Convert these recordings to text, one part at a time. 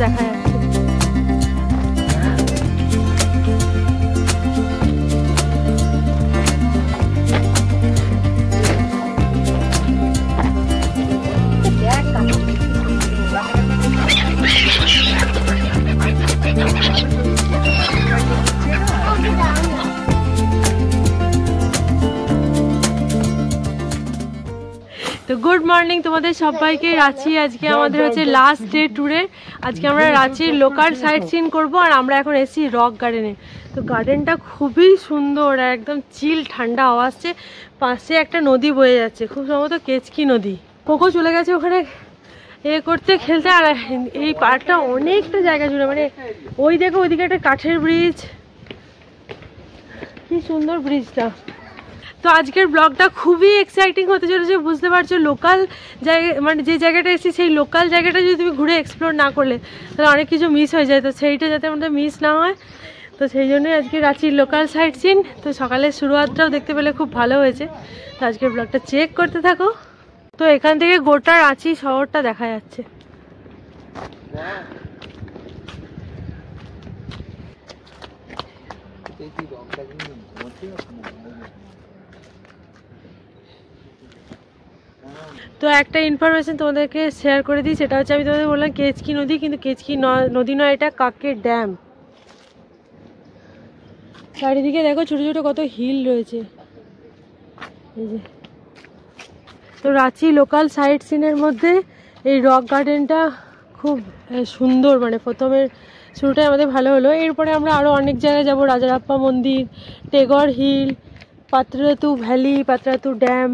দেখা যাচ্ছে। তো গুড মর্নিং তোমাদের সবাইকে। রাঁচি আজকে আমাদের হচ্ছে লাস্ট ডে ট্যুরের। আজকে আমরা রাঁচির লোকাল সাইট সিন করবো। আর আমরা এখন এসেছি রক গার্ডেনে। তো গার্ডেনটা খুবই সুন্দর আর একদম চিল ঠান্ডা হাওয়া আসছে। পাশে একটা নদী বয়ে যাচ্ছে, খুব সম্ভবত কেচকি নদী। কোকো চলে গেছে ওখানে করতে খেলতে। আর এই পার্কটা অনেকটা জায়গা জুড়ে, মানে ওই দেখো ওইদিকে একটা কাঠের ব্রিজ, কি সুন্দর ব্রিজটা। তো আজকের ব্লগটা খুবই এক্সাইটিং হতে চলেছে, বুঝতে পারছো। লোকাল জায়গা মানে যে জায়গাটা এসেছি সেই লোকাল জায়গাটা যদি তুমি ঘুরে এক্সপ্লোর না করলে তাহলে অনেক কিছু মিস হয়ে যায়। তো সেইটা যাতে আমাদের মিস না হয়, তো সেই জন্যই আজকে রাঁচির লোকাল সাইট সিন। তো সকালের শুরুয়াতটাও দেখতে পেলে খুব ভালো হয়েছে। তো আজকের ব্লগটা চেক করতে থাকো। তো এখান থেকে গোটা রাঁচি শহরটা দেখা যাচ্ছে। তো একটা ইনফরমেশন তোমাদেরকে শেয়ার করে দিই, সেটা হচ্ছে আমি তোমাদের বললাম কেচকি নদী, কিন্তু কেচকি নদী নয়, এটা কাকের ড্যাম। চারিদিকে দেখো ছোট ছোট কত হিল রয়েছে, এই যে। তো রাঁচি লোকাল সাইট সিনের মধ্যে এই রক গার্ডেনটা খুব সুন্দর, মানে প্রথমের শুরুটাই আমাদের ভালো হলো। এরপরে আমরা আরও অনেক জায়গায় যাব, রাজারাপ্পা মন্দির, Tagore hill, Patratu valley, Patratu dam.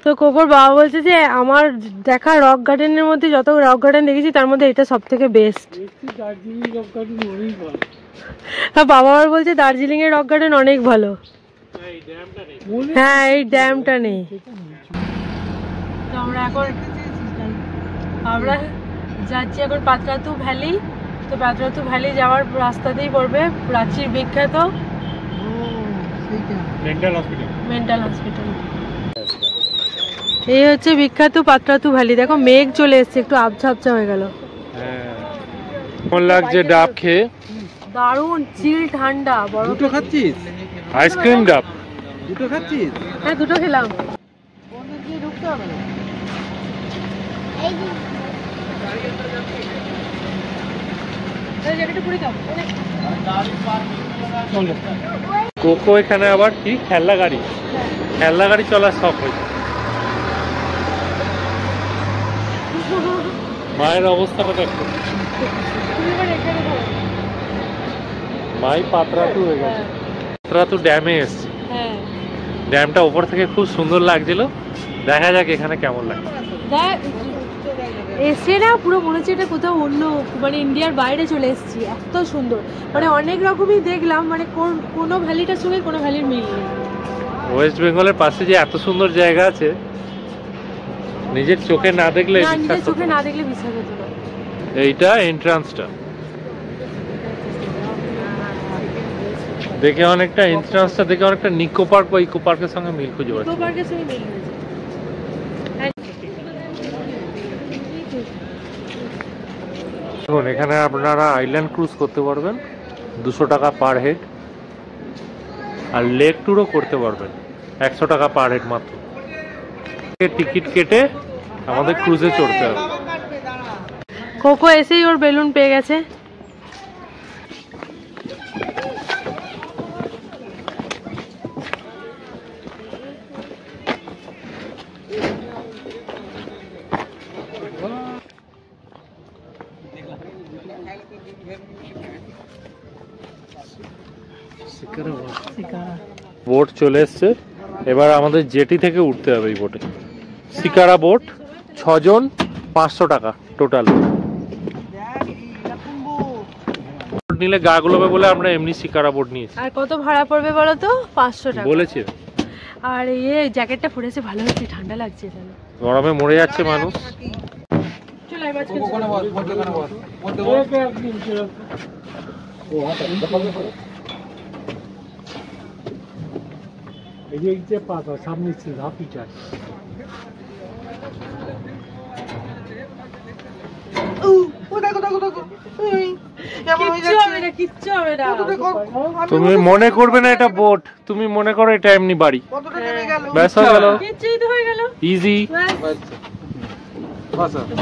তো কোকোর বাবা বলছে যে আমার দেখা রক গার্ডেনের মধ্যে যত রক গার্ডেন দেখেছি তার মধ্যে এটা সব থেকে বেস্ট। বাবা আবার বলছে দার্জিলিং এর রক গার্ডেন অনেক ভালো। হ্যাঁ, এই ড্যামটা নেই। তো আমরা যাচ্ছি এখন পাত্রাতু ভ্যালি। তো পাত্রাতু ভ্যালি যাওয়ার রাস্তাতেই পড়বে রাঁচির বিখ্যাত মেন্টাল হসপিটাল। এই হচ্ছে বিখ্যাত পাত্রাতু ভ্যালি। দেখো মেঘ চলে এসছে, একটু আবছা আবছা হয়ে গেল। কেমন লাগছে ডাব খেয়ে? দারুণ চিল ঠান্ডা। দুটো খাচ্ছিস? আইসক্রিম ডাব দুটো খাচ্ছিস? হ্যাঁ, দুটো খেলাম। কোকো এখানে আবার কি খেলনা গাড়ি চলার শখ হয়েছে। মায়ের অবস্থাটা দেখো, মাই পাত্রাতু হয়ে গেছে। পাত্রাতু ড্যামে এসছে। ড্যামটা উপর থেকে খুব সুন্দর লাগছিল। দেখা যাক এখানে কেমন লাগে। এসে না পুরো মনে হচ্ছে এটা কোথাও অন্য, মানে ইন্ডিয়ার বাইরে চলে এসেছি। এত সুন্দর, মানে অনেক রকমই দেখলাম, মানে কোনো ভ্যালিটার সঙ্গে কোনো ভ্যালির মিল নেই। ওয়েস্ট বেঙ্গলের পাশে যে এত সুন্দর জায়গা আছে, নিজের চোখে না দেখলে বিশ্বাস হতো না। এইটা এন্ট্রান্সটা দেখে অনেকটা নিকো পার্ক বা ইকো পার্কের সঙ্গে মিল খুঁজে পাচ্ছি। দেখুন এখানে আপনারা আইল্যান্ড ক্রুজ করতে পারবেন 200 টাকা পার হেড, আর লেক ট্যুরও করতে পারবেন 100 টাকা পার হেড মাত্র। টিকিট কেটে আমাদের ক্রুজে চড়তে হবে। কোকো এসেই ওর বেলুন পেয়ে গেছে। বোট চলে এসছে, এবার আমাদের জেটি থেকে উঠতে হবে এই বোটে। শিকারা বোট, 6 জন 500 টাকা টোটাল। নিলে গা গুলোবে বলে আমরা এমনি শিকারা বোট নিয়েছি। আর কত ভাড়া পড়বে বলো তো? 500 টাকা বলেছে। আর এই জ্যাকেটটা পরেছে ভালো হচ্ছে, ঠান্ডা লাগছে। গরমে মরে যাচ্ছে মানুষ। সামনে ঝাঁপি চাই। কিচ্ছু হবে না। তুমি মনে করবে না এটা বোট, তুমি মনে করো এটা এমনি বাড়ি। ব্যাস হয়ে গেল, কিচ্ছুই তো হয়ে গেল, ইজি।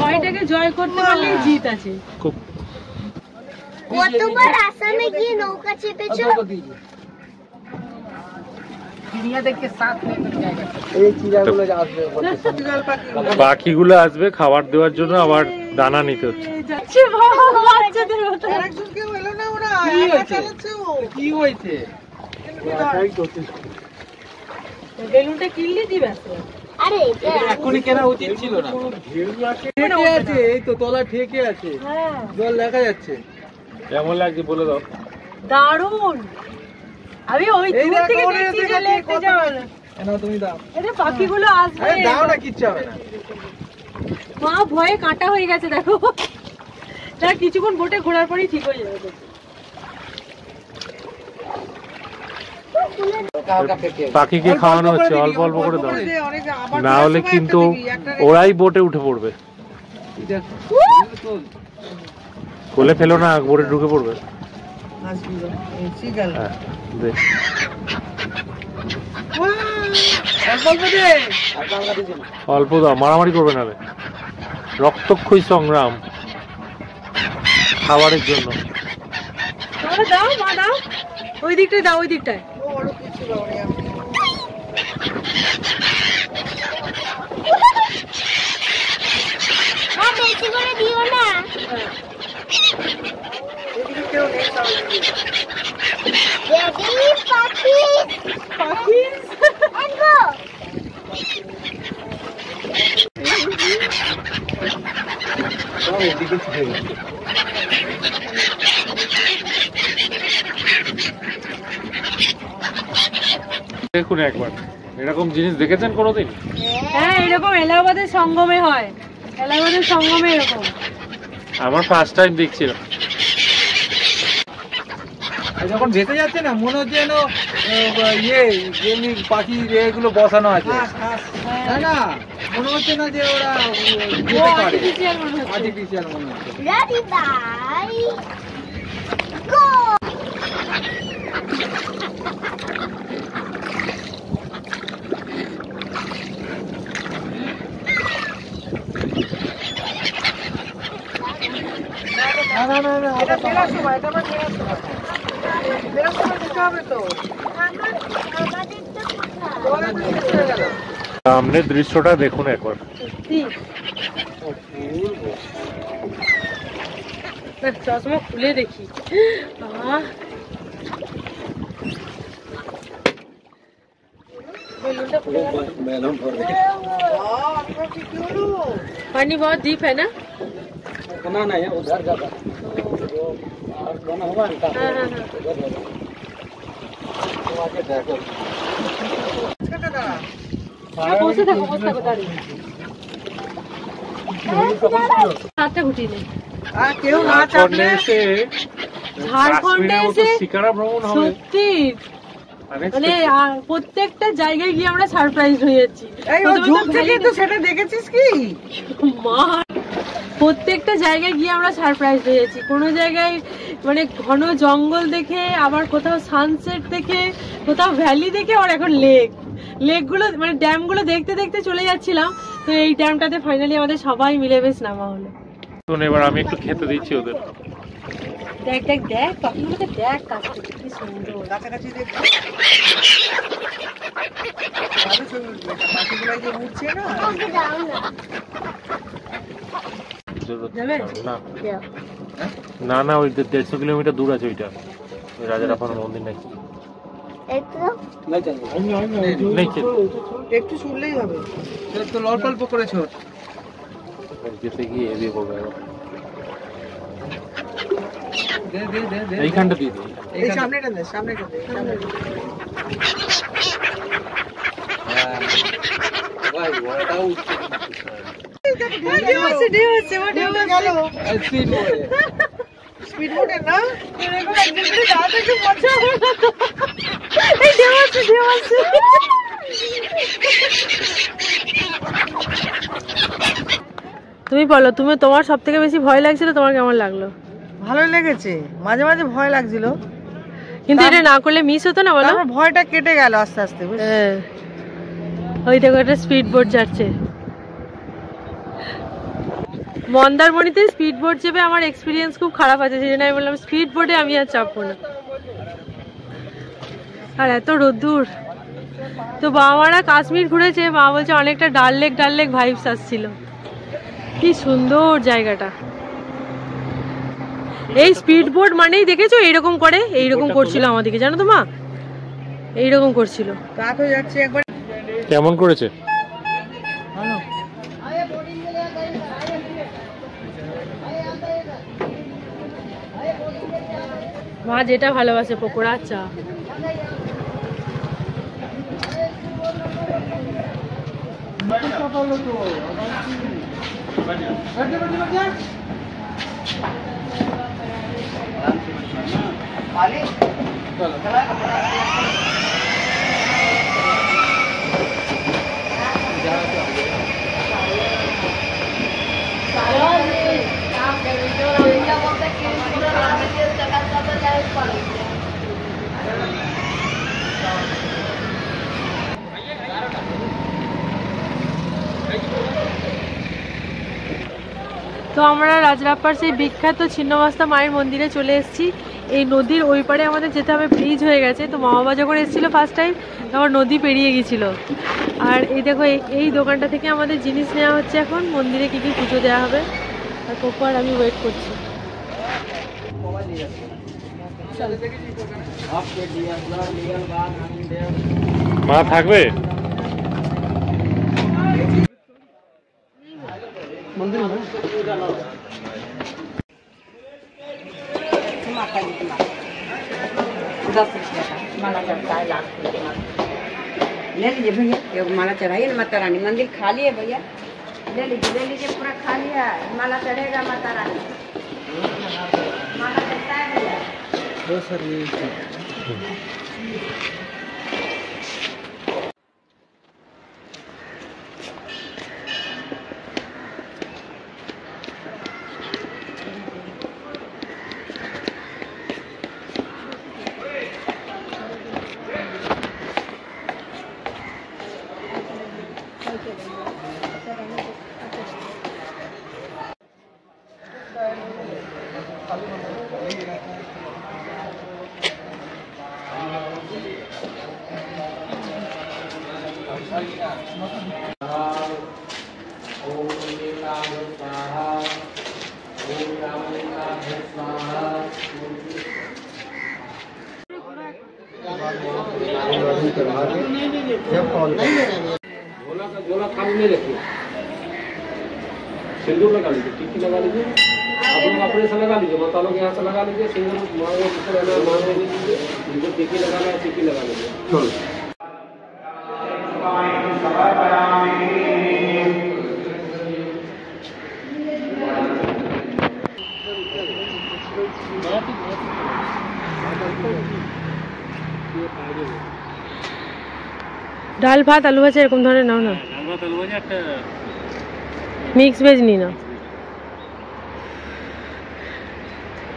ভয়টাকে জয় করতে পারলেই জিত আছে। কতবার আসামে গিয়ে নৌকা চেপেছো? পাখিগুলো আসবে খাবার দেওয়ার জন্য, আবার দানা নিতে হচ্ছে। যাচ্ছে বাচ্চাদের মতো। কি হয়েছে? বেলুনটা কিনলে দিবে। আরে এখনই কেনা উচিত ছিল না। ঠেকে আছে, এই তো তলা ঠেকে আছে, হ্যাঁ জল দেখা যাচ্ছে। কেমন লাগছে বলে দাও। দারুণ। আমি ওই দূর থেকে দেখছি যে লেকতে যাওয়া না। না তুমি দাও। আরে পাখিগুলো আসবে। আরে দাও না, কিচ্ছু হবে না। মা ভয়ে কাঁটা হয়ে গেছে দেখো। তার কিছুক্ষণ বোটে ঘোরার পরেই ঠিক হয়ে যাবে। পাখিকে খাওয়ানো হচ্ছে, অল্প অল্প করে দাও, না হলে কিন্তু ওরাই বোটে উঠে পড়বে। কোলে ফেলো না, বোটে ঢুকে পড়বে। হ্যাঁ, দে। অল্প দাও, মারামারি করবে না। রক্তক্ষয়ী সংগ্রাম খাবারের জন্য। তাহলে দাও মা, দাও ওই দিকটায়, দাও ওই দিকটায়। মা বেশি করে দিও না। রেডি পাখি পাখি আনবো। দেখুন একবার, এরকম জিনিস দেখেছেন কোনোদিন? হ্যাঁ এরকম এলাহাবাদের সঙ্গমে হয়, এলাহাবাদের সঙ্গমে এরকম। আমার ফার্স্ট টাইম দেখছিলাম। যখন যেতে যাচ্ছে না, মনে হচ্ছে যেন এমনি পাখি এগুলো বসানো আছে, তাই না? মনে হচ্ছে না যে ওরা যেতে পারে। আর্টিফিশিয়াল মনে হচ্ছে। আর্টিফিশিয়াল মনে হচ্ছে। রেডি বাই গো। এটা ফেরার সময়, এটা আমার ফেরার সময়। ফেরার সময় দিতে হবে তো। আমাদের তো কোথায়? সামনের দৃশ্যটা দেখুন একবার। সত্যি না, চশমা খুলে দেখি। बेलूनটা খুলে গেল। पानी बहुत डीप है ना? ना ना, ये उधर जाता है। बना हुआ है। हाँ हाँ आगे देखो। हाँ। বসে থাকো দাঁড়িয়ে। হাতটা গুটিয়ে নে। কেউ না চাপলে ঝাড়খণ্ডে এসে শিকারা ভ্রমণ হবে সত্যি মানে প্রত্যেকটা জায়গায় গিয়ে আমরা সারপ্রাইজ হয়ে যাচ্ছি। সেটা দেখেছিস কি মা, প্রত্যেকটা জায়গায় গিয়ে আমরা সারপ্রাইজ হয়ে যাচ্ছি। কোনো জায়গায় মানে ঘন জঙ্গল দেখে, আবার কোথাও সানসেট দেখে, কোথাও ভ্যালি দেখে, আর এখন লেকগুলো মানে ড্যামগুলো দেখতে দেখতে চলে যাচ্ছিলাম। তো এই ড্যামটাতে ফাইনালি আমাদের সবাই মিলে বেশ নামা হলো। এবার আমি একটু খেতে দিচ্ছি ওদের। দেখ দেখ দেখ পাখিগুলোকে দেখ, কাছ থেকে কি সুন্দর। কাছাকাছি দেখ পাখিগুলো যে উঠছে না। ওকে দাও না। না না, ওই 150 কিলোমিটার দূর আছে ওইটা, ওই রাজারাপার মন্দির নাকি। একটু শুনলেই হবে, তো অল্প অল্প করে ছোট যেতে গিয়ে এদিকে করবে। দে দে দে দে, এইখানটা দিয়ে দিই। এই সামনেটা দে, সামনেটা দে, সামনেটা। ভাই ওটা উঠছে। স্পিড বোটে না এরকম একদিন করে যাওয়াটা একটু মজা হবে না তো? এই ঢেউ আছে। তুমি বলো, তোমার সব থেকে বেশি ভয় লাগছিল, তোমার কেমন লাগলো? ভালোই লেগেছে, মাঝে মাঝে ভয় লাগছিল, কিন্তু এটা না করলে মিস হতো না বলো? তারপর ভয়টা কেটে গেল আস্তে আস্তে। হ্যাঁ, ওই দেখো একটা স্পিড বোট যাচ্ছে। মন্দারমণিতে স্পিড বোট চেপে আমার এক্সপিরিয়েন্স খুব খারাপ আছে, সেই জন্য আমি বললাম স্পিড বোটে আমি আর চাপবো না। আর এত রোদ্দুর। তো বাবা মারা কাশ্মীর ঘুরেছে, মা বলছে অনেকটা ডাল লেক ভাইবস আসছিল। কি সুন্দর জায়গাটা। এই স্পিড বোট মানেই দেখেছো এইরকম করে, এইরকম করছিল আমাদেরকে, জানো তো মা, এইরকম করছিল। রাত হয়ে যাচ্ছে একবার। কেমন করেছে? ভালো। মা যেটা ভালোবাসে, পকোড়া চা। তো আমরা রাজরাপ্পার সেই বিখ্যাত ছিন্নমস্তা মায়ের মন্দিরে চলে এসেছি। এই নদীর ওই পারে আমাদের যেতে হবে, ব্রিজ হয়ে গেছে। তো মা বাবা যখন এসেছিল ফার্স্ট টাইম, তখন নদী পেরিয়ে গেছিল। আর এই দেখো এই দোকানটা থেকে আমাদের জিনিস নেওয়া হচ্ছে। এখন মন্দিরে কি কি পুজো দেওয়া হবে, আর কোকো আর আমি ওয়েট করছি। মা থাকবে? माला चढ़ता है लाख ले लीजिए भैया, एक माला चढ़ाइए ना। माता रानी मंदिर खाली है भैया, ले लीजिए पूरा खाली है। माला चढ़ेगा माता रानी, माला चढ़ता है भैया। झोला खाली नहीं रखिए, सिंदूर लगा लीजिए, टिक्की लगा लीजिए, आप लोग अपने से लगा लीजिए, माता लोग यहाँ से लगा लीजिए। सिंदूर मांगे जिसको लेना है मांगे लीजिए, जिनको टिक्की लगाना है टिक्की लगा लीजिए। ডাল ভাত আলু ভাজা এরকম ধরনের নাও না, মিক্স ভেজ নি না।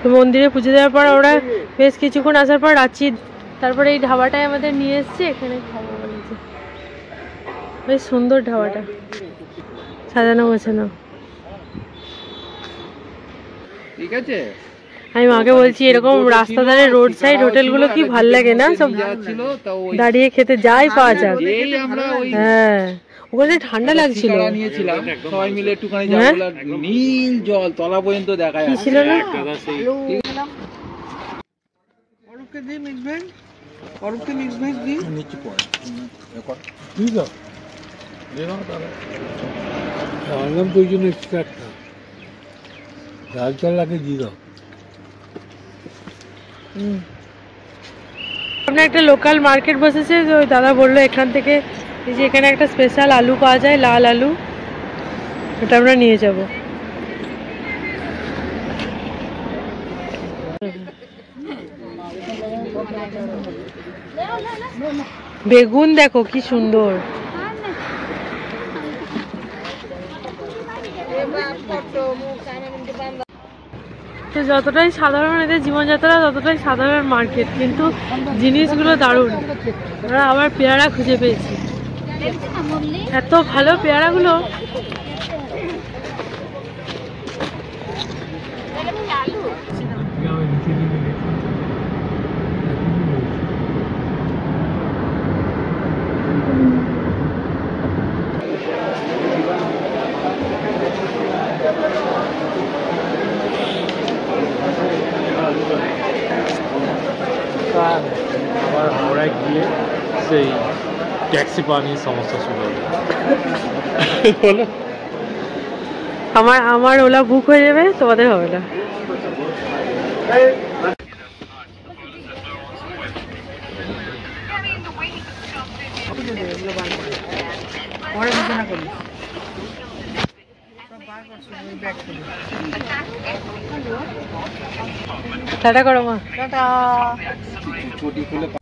তো মন্দিরে পুজো দেওয়ার পর ওরা বেশ কিছুক্ষণ আসার পর রাঁচি, তারপরে এই ধাবাটায় আমাদের নিয়ে এসছে, এখানে খাবো বলেছে। বেশ সুন্দর ধাবাটা, সাজানো গোছানো। ঠিক আছে, আমি মাকে বলছি এরকম রাস্তা ধারে রোড সাইড হোটেলগুলো কি ভাল লাগে না, সব দাঁড়িয়ে খেতে যাই পাওয়া যাক। হ্যাঁ, ওখানে ঠান্ডা লাগছিল, নিয়েছিলাম সবাই মিলে একটুখানি নীল জল তলা পর্যন্ত দেখা কি ছিল না। অরূপকে দিই মিক্স ভেজ, অরূপকে মিক্স ভেজ দিই। নিচে পড়ে ঠিক আছে, আনলাম তো ওই জন্য এক্সট্রা একটা ডাল চাল লাগে দিয়ে দাও। সামনে একটা লোকাল মার্কেট বসেছে, তো দাদা বললো এখান থেকে এই যে এখানে একটা স্পেশাল আলু পাওয়া যায়, লাল আলু, ওটা আমরা নিয়ে যাব। বেগুন দেখো কি সুন্দর। তো যতটাই সাধারণ এদের জীবনযাত্রা ততটাই সাধারণ মার্কেট, কিন্তু জিনিসগুলো দারুণ। আমরা আবার পেয়ারা খুঁজে পেয়েছি, এত ভালো পেয়ারাগুলো। আবার হাওড়ায় গিয়ে সেই ট্যাক্সি পাওয়া নিয়ে সমস্যা শুরু হবে। আমার ওলা বুক হয়ে যাবে, তোমাদের হবে না। টাটা করো মা। চটি খুলে